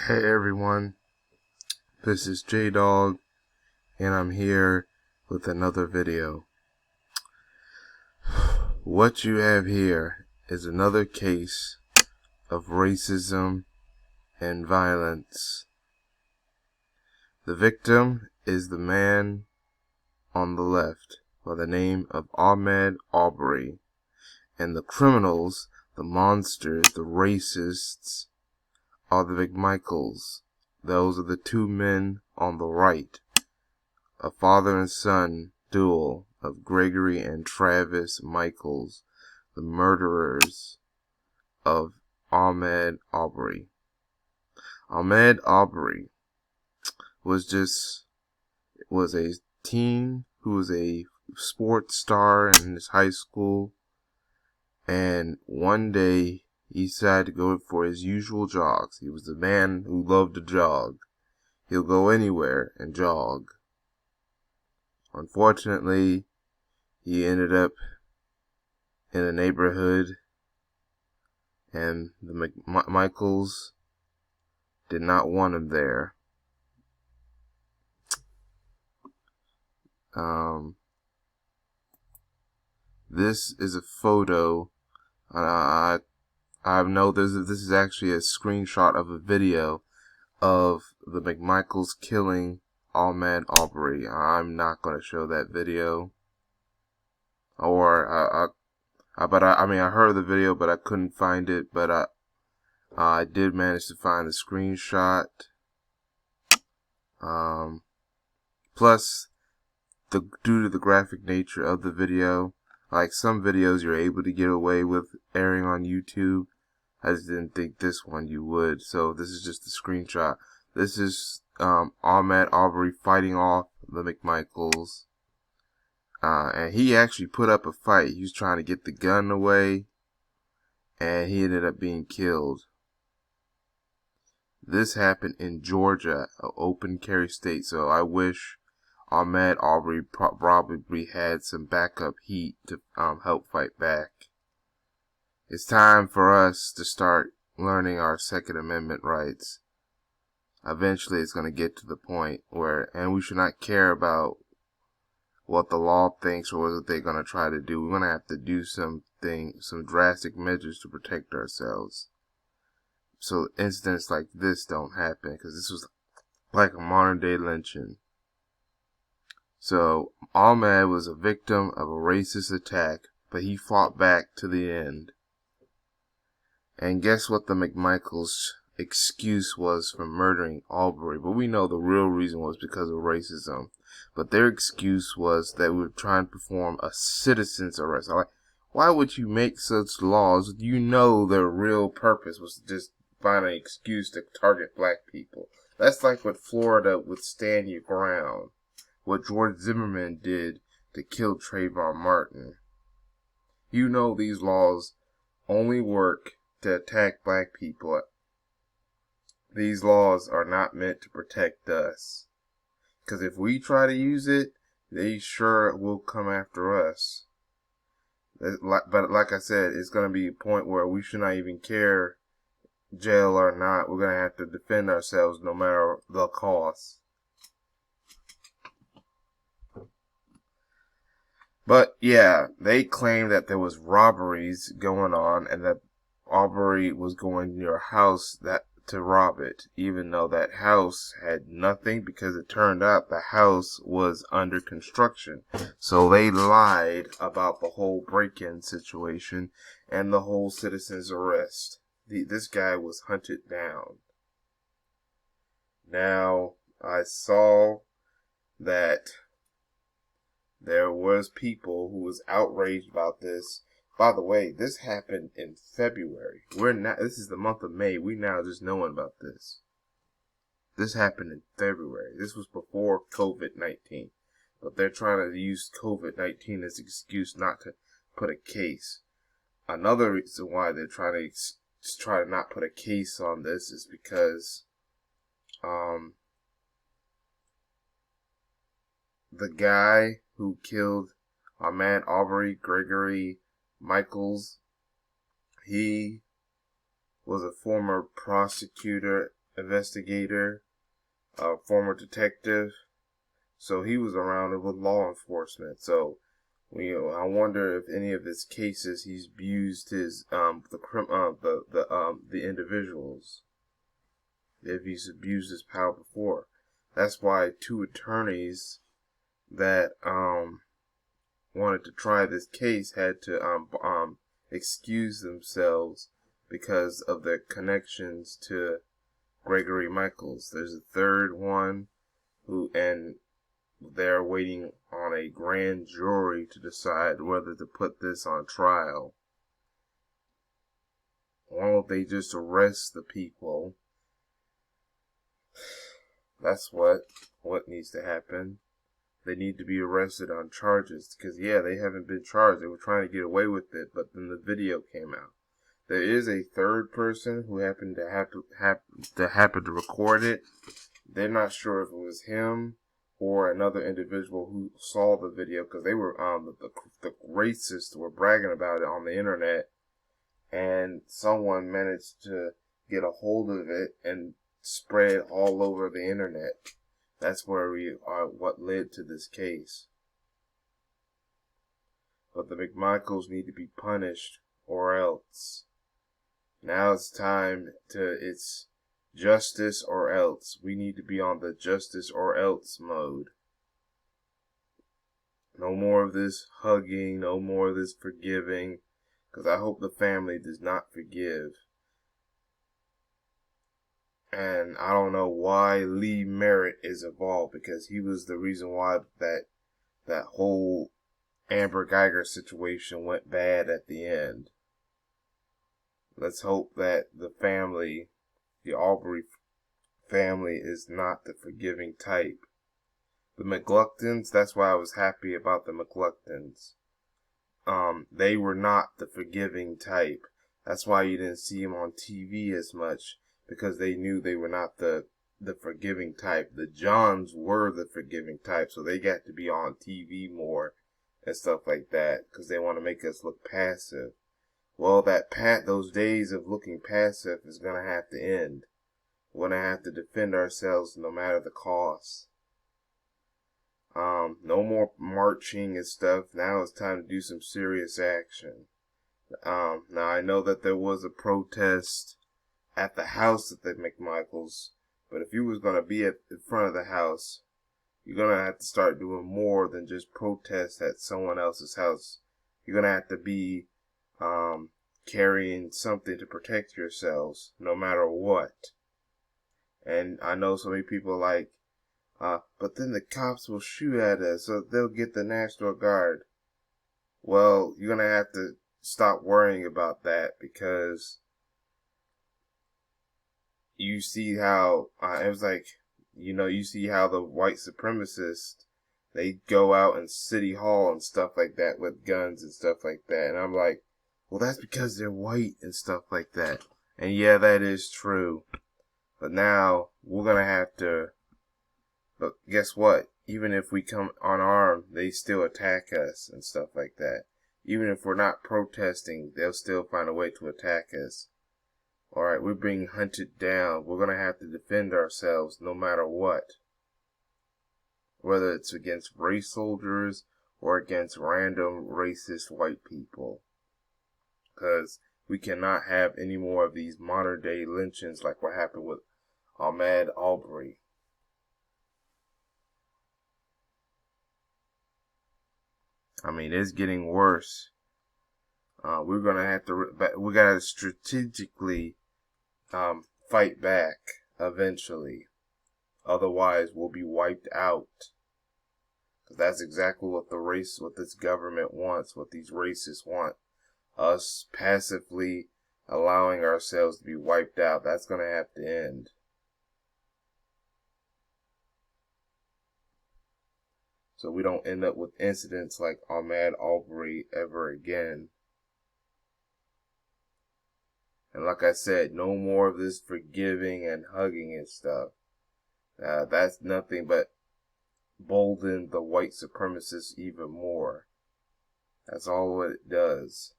Hey everyone, this is J-Dog, and I'm here with another video. What you have here is another case of racism and violence. The victim is the man on the left by the name of Ahmaud Arbery, and the criminals, the monsters, the racists, are the Mcmichaels. Those are the two men on the right, a father and son duel of Gregory and Travis Michaels, the murderers of Ahmaud Arbery. Ahmaud Arbery was a teen who was a sports star in his high school, and one day he decided to go for his usual jogs. He was a man who loved to jog. He'll go anywhere and jog. Unfortunately, he ended up in a neighborhood, and the Mcmichaels did not want him there. This is a photo. I know this is actually a screenshot of a video of the Mcmichaels killing Ahmaud Arbery. I'm not going to show that video. I heard the video, but I couldn't find it. But I did manage to find the screenshot. Plus, due to the graphic nature of the video, like some videos you're able to get away with airing on YouTube, I just didn't think this one you would. So this is just a screenshot. This is Ahmaud Arbery fighting off the Mcmichaels. And he actually put up a fight. He was trying to get the gun away, and he ended up being killed. This happened in Georgia, an open carry state. So I wish Ahmaud Arbery probably had some backup heat to help fight back. It's time for us to start learning our Second Amendment rights. Eventually it's going to get to the point where, and we should not care about what the law thinks or what they're going to try to do. We're going to have to do some drastic measures to protect ourselves, so incidents like this don't happen, because this was like a modern day lynching. So Ahmaud was a victim of a racist attack, but he fought back to the end. And guess what the Mcmichaels' excuse was for murdering Arbery? But we know the real reason was because of racism. But their excuse was that we were trying to perform a citizen's arrest. Like, why would you make such laws? You know their real purpose was to just find an excuse to target black people. That's like what Florida would stand your ground. What George Zimmerman did to kill Trayvon Martin. You know these laws only work to attack black people. These laws are not meant to protect us. Because if we try to use it, they sure will come after us. But like I said, it's going to be a point where we should not even care, jail or not. We're going to have to defend ourselves no matter the cost. But yeah, they claim that there was robberies going on and that Arbery was going to your house to rob it, even though that house had nothing, because it turned out the house was under construction. So they lied about the whole break-in situation and the whole citizen's arrest. This guy was hunted down. Now, I saw that there was people who was outraged about this. By the way, this happened in February. This is the month of May. We now just knowing about this. This happened in February. This was before COVID-19. But they're trying to use COVID-19 as an excuse not to put a case. Another reason why they're trying to not put a case on this is because the guy who killed Ahmaud Arbery, Gregory Michaels, he was a former prosecutor investigator, a former detective. So he was around it with law enforcement. So, I wonder if any of his cases he's abused his the individuals. If he's abused his power before. That's why two attorneys that wanted to try this case had to excuse themselves because of their connections to Gregory Michaels. There's a third one and they're waiting on a grand jury to decide whether to put this on trial. Why don't they just arrest the people? That's what needs to happen. They need to be arrested on charges because, they haven't been charged. They were trying to get away with it, but then the video came out. There is a third person who happened to record it. They're not sure if it was him or another individual who saw the video because they were the racists were bragging about it on the internet, and someone managed to get a hold of it and spread it all over the internet. That's where we are, what led to this case. But the Mcmichaels need to be punished or else. Now it's it's justice or else. We need to be on the justice or else mode. No more of this hugging, no more of this forgiving, because I hope the family does not forgive. And I don't know why Lee Merritt is involved, because he was the reason why that whole Amber Geiger situation went bad at the end. Let's hope that the Arbery family, is not the forgiving type. The McLuctons, that's why I was happy about the McLuctons. They were not the forgiving type. That's why you didn't see them on TV as much, because they knew they were not the forgiving type. The Johns were the forgiving type, so they got to be on TV more and stuff like that, because they want to make us look passive. Well, those days of looking passive is going to have to end. We're going to have to defend ourselves no matter the cost. No more marching and stuff. Now it's time to do some serious action. Now I know that there was a protest at the house of the Mcmichaels, but if you was going to be in front of the house, you're going to have to start doing more than just protest at someone else's house. You're going to have to be carrying something to protect yourselves, no matter what. And I know so many people are like, but then the cops will shoot at us, so they'll get the National Guard. Well, you're going to have to stop worrying about that, because you see how, it was like, you see how the white supremacists, they go out in City Hall and stuff like that with guns and stuff like that. And I'm like, well, that's because they're white and stuff like that. And yeah, that is true. But now, we're going to have to, but guess what? Even if we come unarmed, they still attack us and stuff like that. Even if we're not protesting, they'll still find a way to attack us. Alright, we're being hunted down. We're going to have to defend ourselves no matter what. Whether it's against race soldiers or against random racist white people. Because we cannot have any more of these modern day lynchings like what happened with Ahmaud Arbery. I mean, it's getting worse. We gotta strategically fight back eventually. Otherwise, we'll be wiped out. 'Cause that's exactly what what this government wants, what these racists want. Us passively allowing ourselves to be wiped out. That's gonna have to end. So we don't end up with incidents like Ahmaud Arbery ever again. And like I said, no more of this forgiving and hugging and stuff. That's nothing but bolden the white supremacists even more. That's all what it does.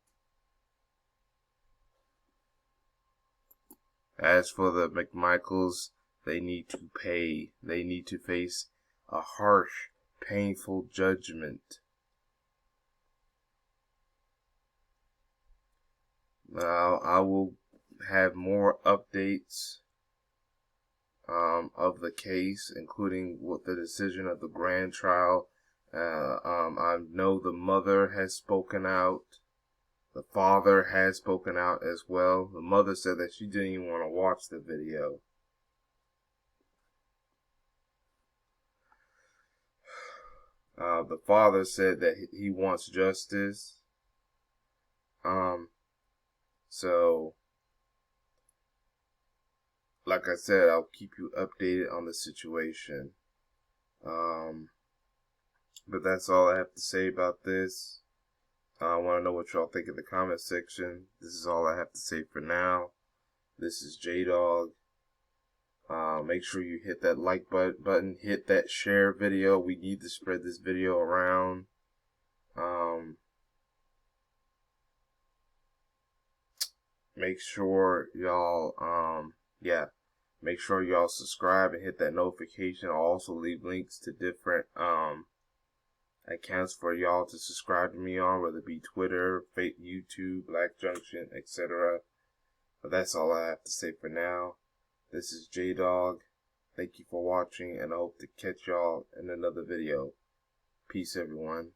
As for the Mcmichaels, they need to pay. They need to face a harsh, painful judgment. Now, I will have more updates of the case, including what the decision of the grand trial. I know the mother has spoken out. The father has spoken out as well. The mother said that she didn't even want to watch the video. The father said that he wants justice. So, like I said, I'll keep you updated on the situation. But that's all I have to say about this. I want to know what y'all think in the comment section. This is all I have to say for now. This is J-Dog. Make sure you hit that like button, hit that share video. We need to spread this video around. Make sure y'all, make sure y'all subscribe and hit that notification. I'll also leave links to different accounts for y'all to subscribe to me on, whether it be Twitter, YouTube, Black Junction, etc. But that's all I have to say for now. This is J-Dog. Thank you for watching, and I hope to catch y'all in another video. Peace, everyone.